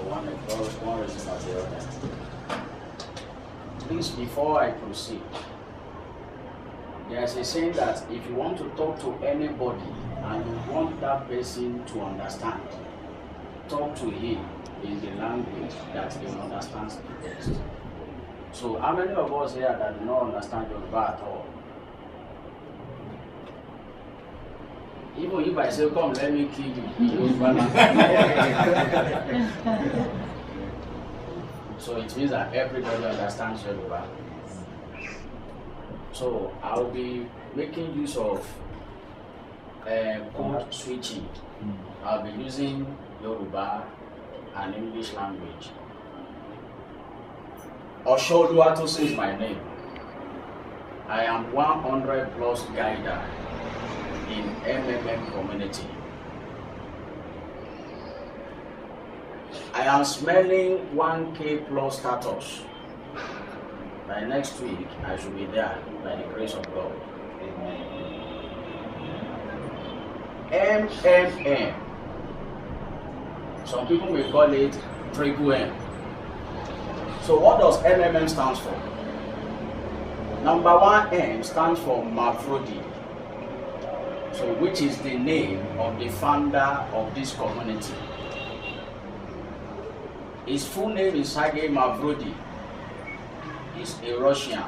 one reason or the other. Please, before I proceed, there's a saying that if you want to talk to anybody and you want that person to understand, talk to him in the language that he understands the best. So how many of us here that do not understand Yoruba at all? Even if I say, come, let me kill you. So it means that everybody understands Yoruba. So I'll be making use of code switching. I'll be using Yoruba and English language. Osho Oluwatosin is my name. I am 100 plus guider in MMM community. I am smelling 1K plus status. By next week, I should be there by the grace of God. MMM. Some people may call it triple M. So what does MMM stand for? Number one M stands for Mavrodi. So which is the name of the founder of this community. His full name is Sergei Mavrodi. He's a Russian.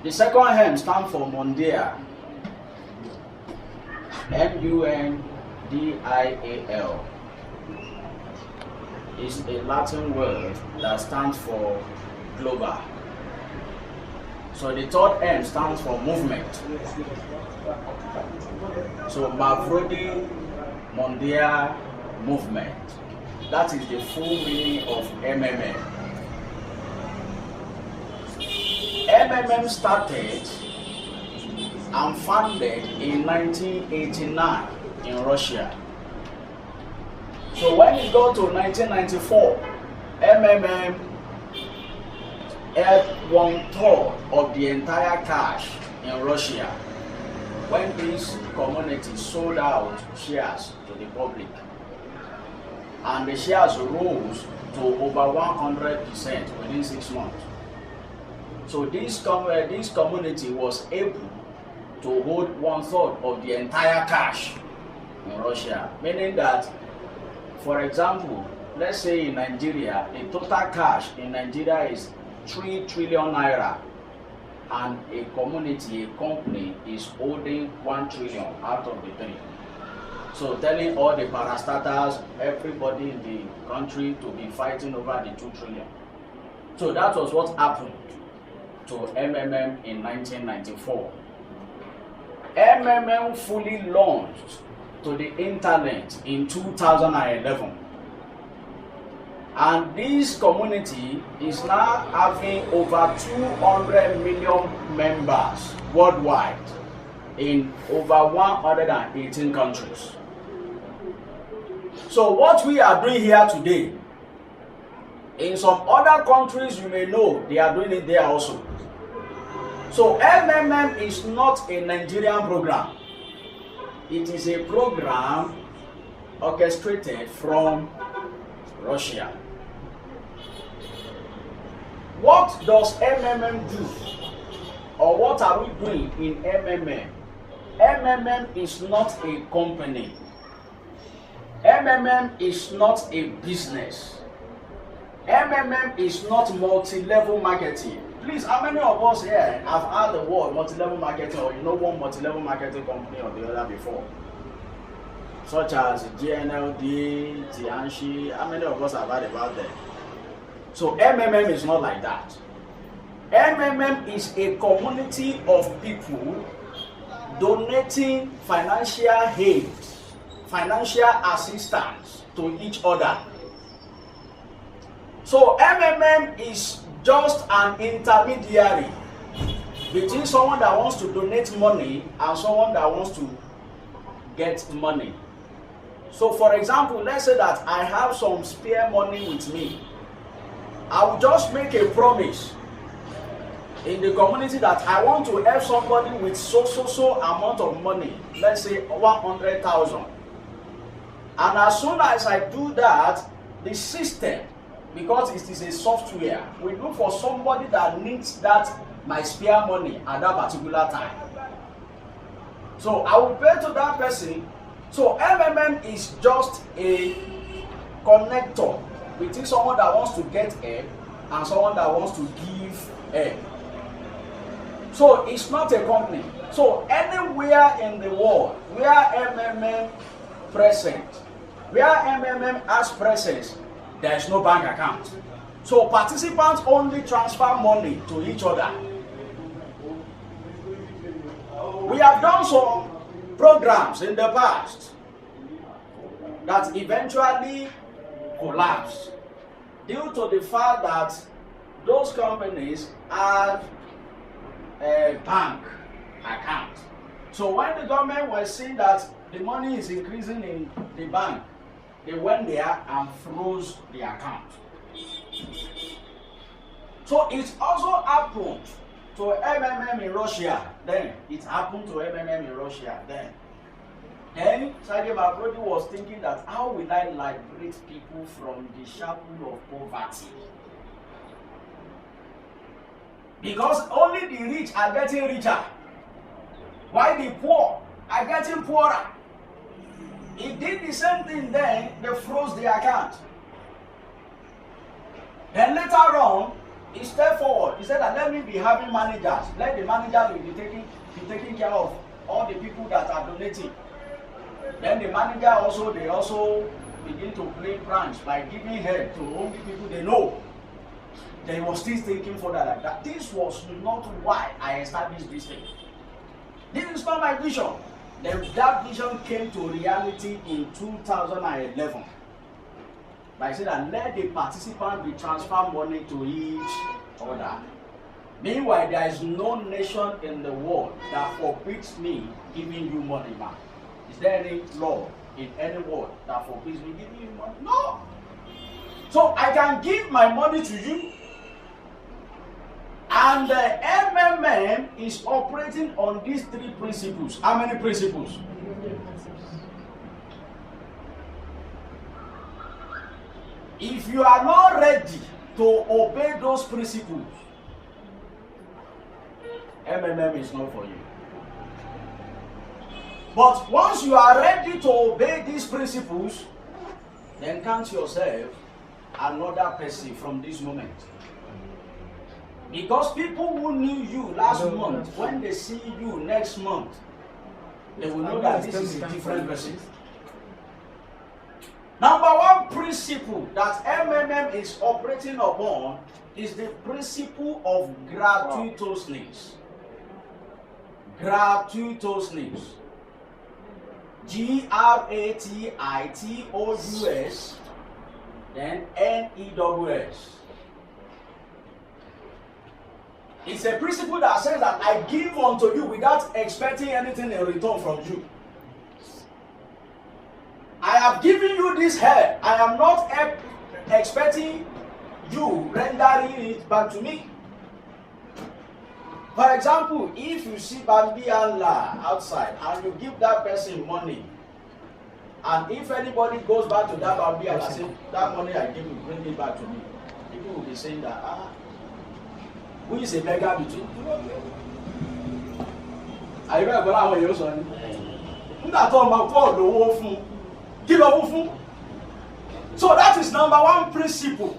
The second M stands for Mondial. M-U-N-D-I-A-L. Is a Latin word that stands for global. So the third M stands for movement. So Mavrodi Mondial Movement. That is the full meaning of MMM. MMM started and founded in 1989 in Russia. So when it got to 1994, MMM held 1/3 of the entire cash in Russia when this community sold out shares to the public. And the shares rose to over 100% within 6 months. So this community was able to hold 1/3 of the entire cash in Russia, meaning that, for example, let's say in Nigeria, the total cash in Nigeria is 3 trillion naira, and a community, a company is holding 1 trillion out of the 3. So telling all the parastatals, everybody in the country to be fighting over the 2 trillion. So that was what happened to MMM in 1994. MMM fully launched to the internet in 2011. And this community is now having over 200 million members worldwide in over 118 countries. So what we are doing here today, in some other countries you may know they are doing it there also. So MMM is not a Nigerian program. It is a program orchestrated from Russia. What does MMM do? Or what are we doing in MMM? MMM is not a company. MMM is not a business. MMM is not multi-level marketing. Please, how many of us here have heard the word multi-level marketing, or you know one multi-level marketing company or the other before? Such as GNLD, Tianchi, how many of us have heard about them? So MMM is not like that. MMM is a community of people donating financial aid, financial assistance to each other. So MMM is just an intermediary between someone that wants to donate money and someone that wants to get money. So for example, let's say that I have some spare money with me. I will just make a promise in the community that I want to help somebody with so amount of money, let's say 100,000. And as soon as I do that, the system, because it is a software, we look for somebody that needs that my spare money at that particular time. So I will pay to that person. So MMM is just a connector between someone that wants to get help and someone that wants to give help. So it's not a company. So anywhere in the world where MMM present, where MMM has presence, there is no bank account. So participants only transfer money to each other. We have done some programs in the past that eventually collapsed due to the fact that those companies have a bank account. So when the government was seeing that the money is increasing in the bank, they went there and froze the account. So it also happened to MMM in Russia then. It happened to MMM in Russia then. Then Sergeant Mabrodi was thinking that how will I liberate people from the shackle of poverty? Because only the rich are getting richer, while the poor are getting poorer. He did the same thing then, they froze the account. Then later on, he stepped forward. He said that let me be having managers. Let the managers be taking care of all the people that are donating. Then the manager also, they also begin to play pranks by giving help to only people they know. Then he was still thinking further like that. This was not why I established this thing. This is not my vision. Then that vision came to reality in 2011. By saying that let the participants be transfer money to each other. Meanwhile, there is no nation in the world that forbids me giving you money back. Is there any law in any world that forbids me giving you money? No. So I can give my money to you, and the MMM is operating on these three principles. How many principles? If you are not ready to obey those principles, MMM is not for you. But once you are ready to obey these principles, then count yourself another person from this moment. Because people who knew you last month, when they see you next month, they will know that this is a different person. Number one principle that MMM is operating upon is the principle of gratuitousness. Gratuitousness. Gratitos, then NEWS. It's a principle that says that I give unto you without expecting anything in return from you. I have given you this help. I am not expecting you rendering it back to me. For example, if you see Bambi Allah outside and you give that person money, and if anybody goes back to that Bambi Allah and says, that money I give you, bring it back to me, people will be saying that, who is a beggar between you? Are you going to go your son? So that is number one principle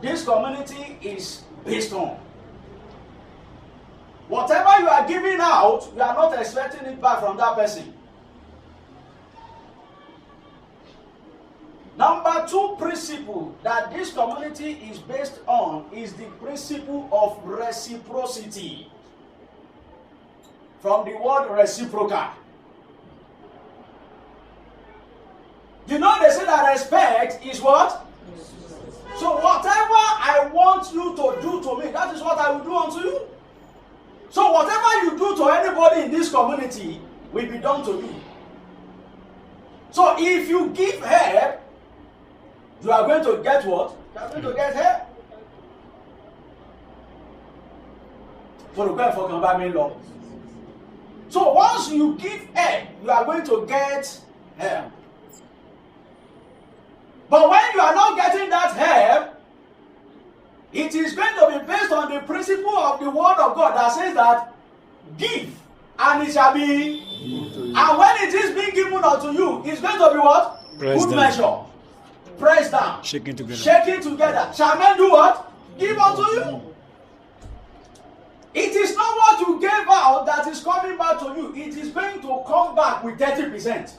this community is based on. Whatever you are giving out, you are not expecting it back from that person. Number two principle that this community is based on is the principle of reciprocity. From the word reciprocal. You know they say that respect is what? So whatever I want you to do to me, that is what I will do unto you. So whatever you do to anybody in this community will be done to you. So if you give help, you are going to get what? You are going to get help. So once you give help, you are going to get help. But when you are not getting that help, it is going to be based on the principle of the word of God that says that give and it shall be. And when it is being given unto you, it's going to be what? Good measure. Press down. Shaking together. Shaking together. Shall men do what? Give unto you. It is not what you gave out that is coming back to you. It is going to come back with 30%.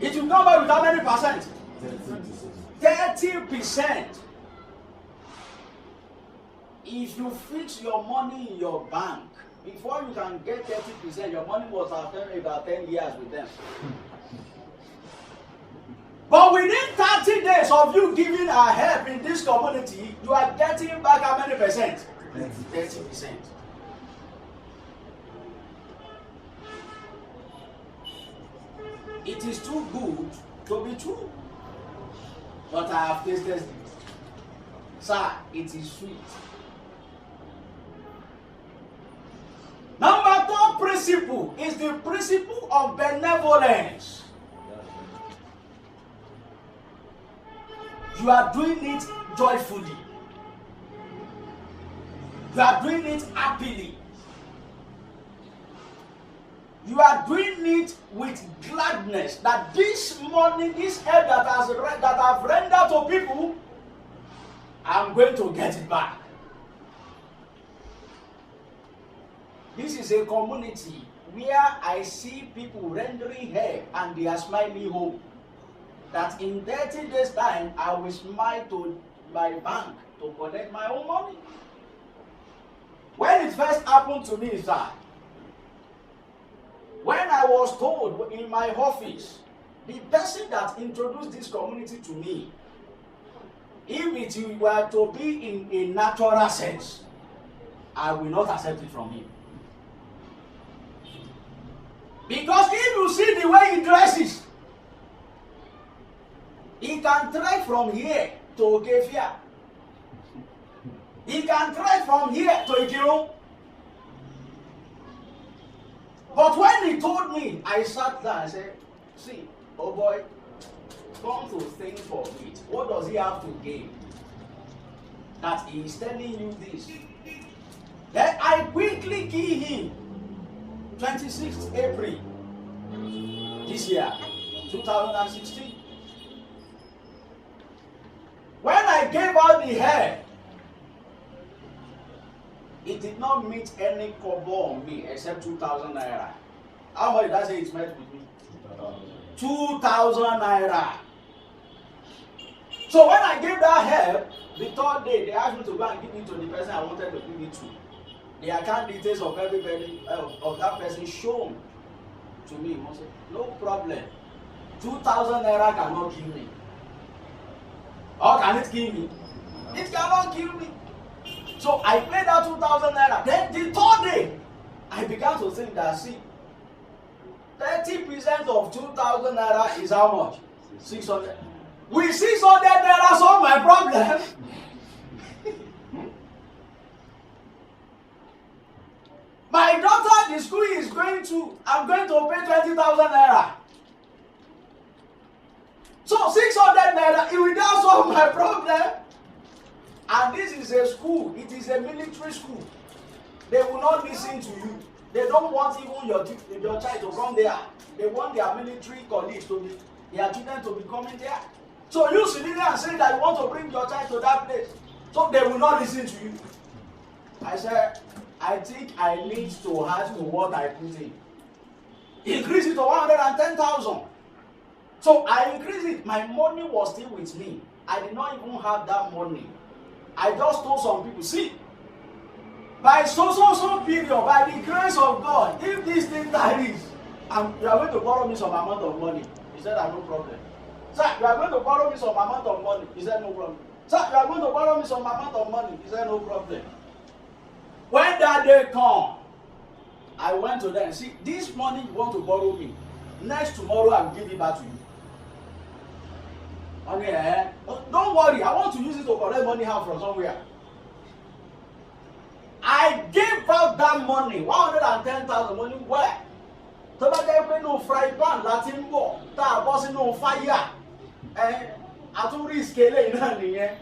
It will come back with how many percent? 30%. If you fix your money in your bank, before you can get 30%, your money must have spent about 10 years with them. But within 30 days of you giving a help in this community, you are getting back how many percent? 30%. It is too good to be true. But I have tasted it. Sir, it is sweet. Number 2 principle is the principle of benevolence. You are doing it joyfully. You are doing it happily. You are doing it with gladness that this money, this help that I've rendered to people, I'm going to get it back. This is a community where I see people rendering help and they are smiling home. That in 30 days' time, I will smile to my bank to collect my own money. When it first happened to me, sir, when I was told in my office, the person that introduced this community to me, if it were to be in a natural sense, I will not accept it from him. Because if you see the way he dresses, he can try from here to Okefia. He can try from here to Ikiro. But when he told me, I sat down and said, see, oh boy, come to think for it. What does he have to gain? That he is telling you this. Then I quickly give him 26th April this year, 2016. When I gave out the hair, it did not meet any kobo on me except 2,000 naira. How much did I say it met with me? 2,000 naira. So when I gave that help, the 3rd day they asked me to go and give it to the person I wanted to give it to. The account details of everybody of that person shown to me. I said, no problem. 2,000 naira cannot kill me. Or can it kill me? It cannot kill me. So I paid out 2,000 naira. Then the 3rd day, I began to think that, see, 30% of 2,000 naira is how much? 600. With 600 naira solve my problem. My daughter, the school is going to, I'm going to pay 20,000 naira. So 600 naira, it will now solve my problem. And this is a school, it is a military school. They will not listen to you. They don't want even your child to come there. They want their military colleagues to be, their children to be coming there. So you sit there and say that you want to bring your child to that place. So they will not listen to you. I said, I think I need to add to what I put in. Increase it to 110,000. So I increased it. My money was still with me. I did not even have that money. I just told some people, see, by so period, by the grace of God, if this thing tarries, you are going to borrow me some amount of money. He said, no problem. Sir, you are going to borrow me some amount of money. He said, no problem. Sir, you are going to borrow me some amount of money. He said, no problem. When that day come, I went to them. See, this money you want to borrow me. Next tomorrow, I'll give it back to you. Okay, don't worry. I want to use it to collect money out from somewhere. I gave out that money, 110,000 money. Where? tó bá jẹ́ pé no fry pan láti ń bọ̀ tá a bọ́ sínú fáyà àtún risk eléyìí náà nìyẹn.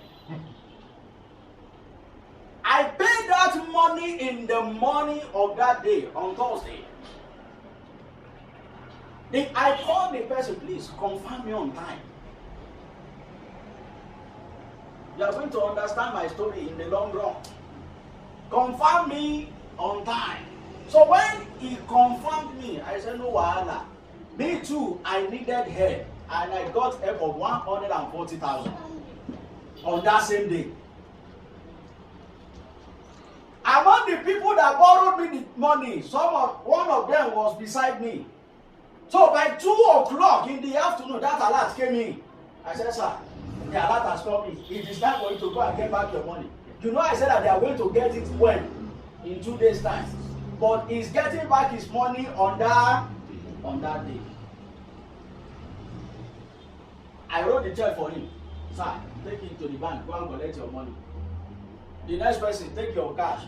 I paid that money in the morning of that day on Thursday. I called the person, please confirm me on time. You are going to understand my story in the long run. Confirm me on time. So when he confirmed me, I said, no wahala. Me too, I needed help. And I got help of 140,000 on that same day. Among the people that borrowed me the money, one of them was beside me. So by 2 o'clock in the afternoon, that alert came in. I said, sir, the alert has come in. It is time for you to go and get back your money. You know, I said that they are going to get it when? In 2 days' time. But he's getting back his money on that day. I wrote the check for him. Sir, take it to the bank. Go and collect your money. The next person, take your cash.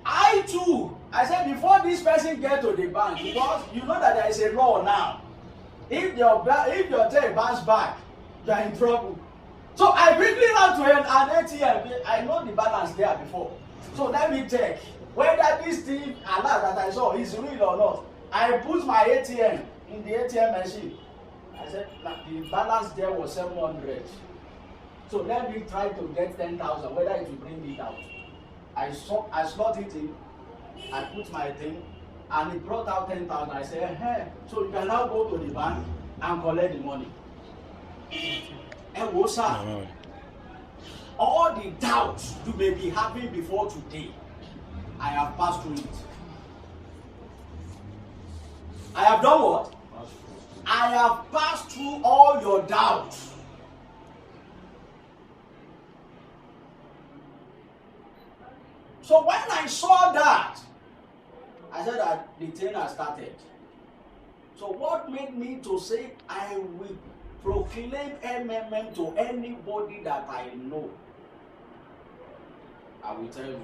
I too, I said before this person get to the bank, because you know that there is a law now. If your check bounce back, you are in trouble. So I quickly ran to an ATM. I know the balance there before. So let me check whether this thing alert that I saw is real or not. I put my ATM in the ATM machine. I said the balance there was 700. So let me try to get 10,000, whether it will bring it out. I slot it in, I put my thing, and it brought out 10,000. I said, hey, so you can now go to the bank and collect the money. And what's that? All the doubts you may be having before today, I have passed through it. I have done what? I have passed through all your doubts. So when I saw that, I said that the thing has started. So what made me to say I will proclaim MMM to anybody that I know? I will tell you.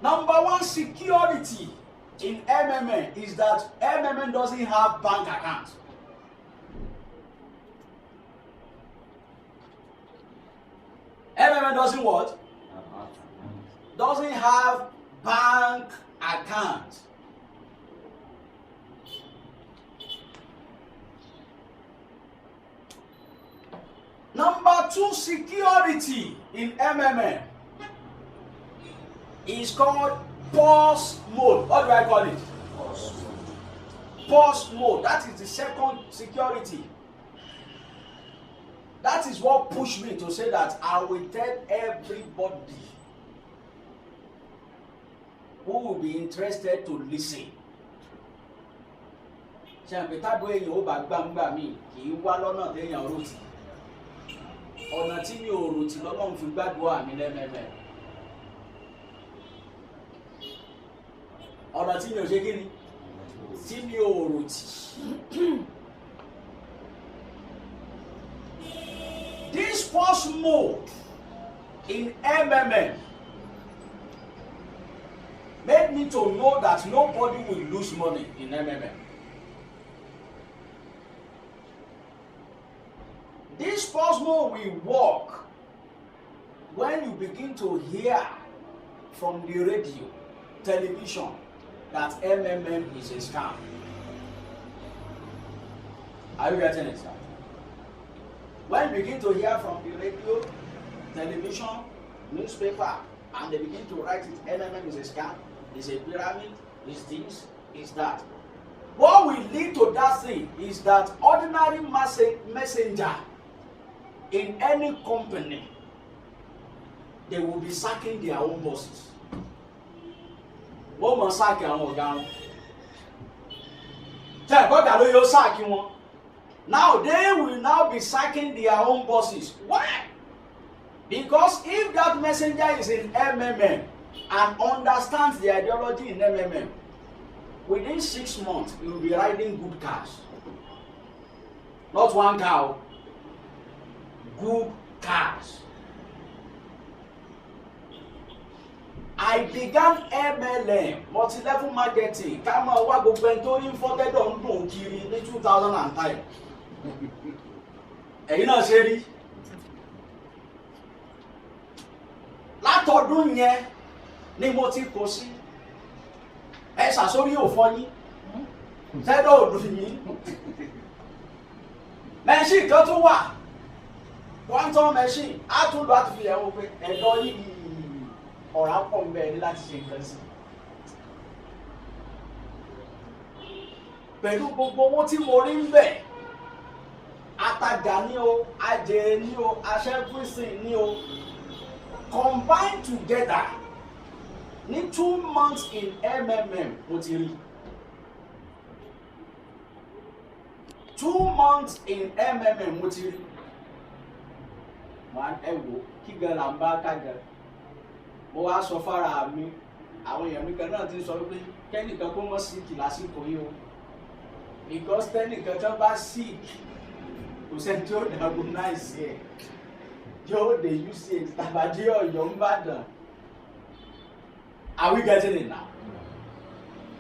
Number one security in MMM is that MMM doesn't have bank accounts. MMM doesn't what? Doesn't have bank account. Number two security in MMM is called pause mode. What do I call it? Pause mode. Pause mode. That is the second security. That is what pushed me to say that I will tell everybody who will be interested to listen. Ṣé tàbí èèyàn ó bá gbàǹgbà mi kì í wá lọ́nà téèyàn ròtì. Ọ̀nà tí mi ò ròtì lọ́lọ́run fi gbàdúrà mi lẹ́mẹ̀mẹ̀. Ọ̀nà tí mi ò ṣe kí ni? Tí mi ò ròtì. This pause mode in MMM made me to know that nobody will lose money in MMM. This pause mode will work when you begin to hear from the radio, television, that MMM is a scam. Are you getting it, sir? When you begin to hear from the radio, television, newspaper, and they begin to write it, MMM is a scam, is a pyramid, is this, is that. What will lead to that thing is that ordinary messenger in any company, they will be sacking their own bosses. Wọ́n mọ̀ sáàkì àwọn ọ̀gá wọn. Tẹ́ ẹ̀kọ́ ìgbà ló yóò sáàkì wọn. Now they will now be sacking their own bosses. Why? Because if that messenger is in MMM and understands the ideology in MMM, within 6 months he will be riding good cars. Not one car. good cars. I began MLM, multi-level marketing. Ká máa wá gbogbo ẹni tó ní fọ́tẹ́dọ̀ ń dùn kiri ní 2010. Ẹ̀yin náà ṣe rí. Látọdún yẹn ni mo ti kó sí. Ẹ ṣàsórí òfò yín. Tẹ́dọ̀ òdùn yín. Mẹ́ṣìn kan tún wà. Quantum machine. Á tún lọ àti fi ẹ̀wọ̀n pé ẹ̀dọ̀ yìí ọ̀rá pọ̀ ń bẹ ní láti ṣe nǹkan sí. Pẹ̀lú gbogbo owó tí mo rí ń bẹ̀, atajà ní o, ajẹ́ ní o, aṣẹ́fúnsìn ní o, combined together ní 2 months in MMM mo ti rí. 2 months in MMM mo ti rí. Wọ́n ẹ wò kí gan la ń bá ká gan. Mo wá sọ fára mi, àwọn èèyàn mi kan náà ti sọ pé kẹ́nìkan kó mọ́ síìkì lásìkò yìí o. Because kẹ́nìkan tó bá síìkì, kò sẹ́ni tí ó diagnose ẹ̀. Yóò dé UCH tàbí Ọ̀yọ́ ń Ìbàdàn. Are we getting it now?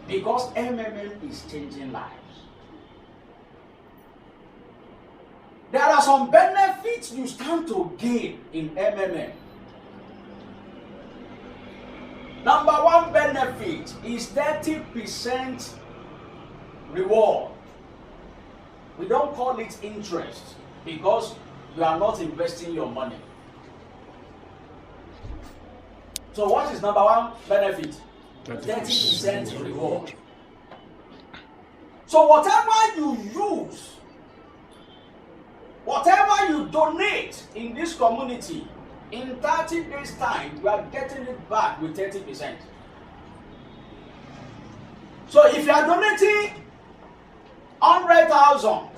Because MMM is changing lives. There are some benefits you stand to gain in MMM. Number one benefit is 30% reward. We don't call it interest because you are not investing your money. So what is number one benefit? 30% reward. So whatever you use, whatever you donate in this community, in 30 days' time, you are getting it back with 30%. So if you are donating 100,000,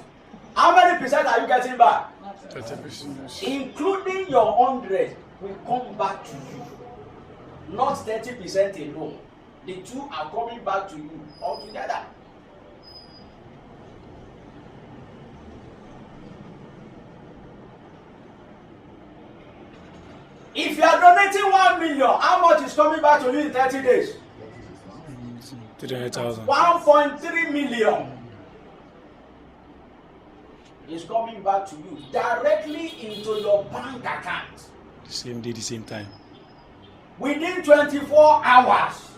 how many percent are you getting back? 30%. Including your 100 will come back to you. Not 30% alone. The two are coming back to you altogether. If you are donating 1 million, how much is coming back to you in 30 days? 300,000. 1.3 million is coming back to you directly into your bank account. Same day, the same time. Within 24 hours.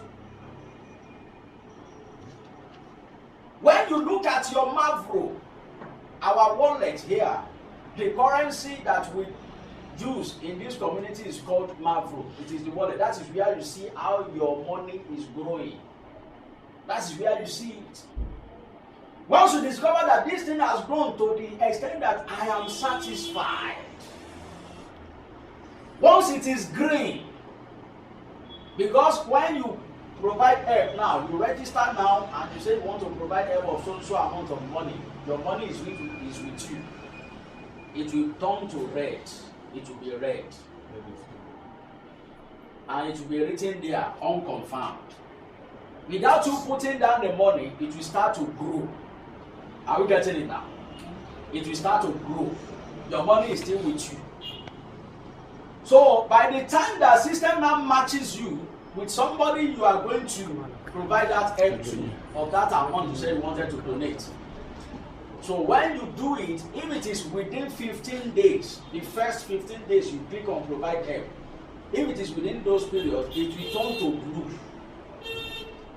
When you look at your Mavro, our wallet here, the currency that we use in this community is called Mavro. It is the wallet. That is where you see how your money is growing. That is where you see it. Once you discover that this thing has grown to the extent that I am satisfied, once it is green, because when you provide help now, you register now and you say you want to provide help of so amount of money, your money is with you. It will turn to red. It will be red. And it will be written there, unconfirmed. Without you putting down the money, it will start to grow. Are we getting it now? It will start to grow. Your money is still with you. So by the time the system now matches you with somebody you are going to provide that help to, of that amount you say you wanted to donate. So when you do it, if it is within 15 days, the first 15 days you click on provide help. If it is within those periods, it will turn to blue.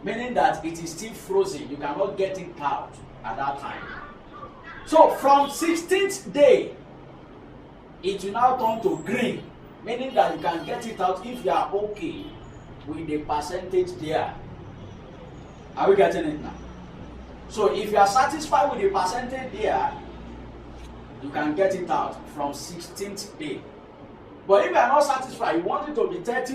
Meaning that it is still frozen. You cannot get it out at that time. So from 16th day, it will now turn to green. Meaning that you can get it out if you are okay with the percentage there. Are we getting it now? So if you are satisfied with the percentage there, you can get it out from 16th day. But if you are not satisfied, you want it to be 30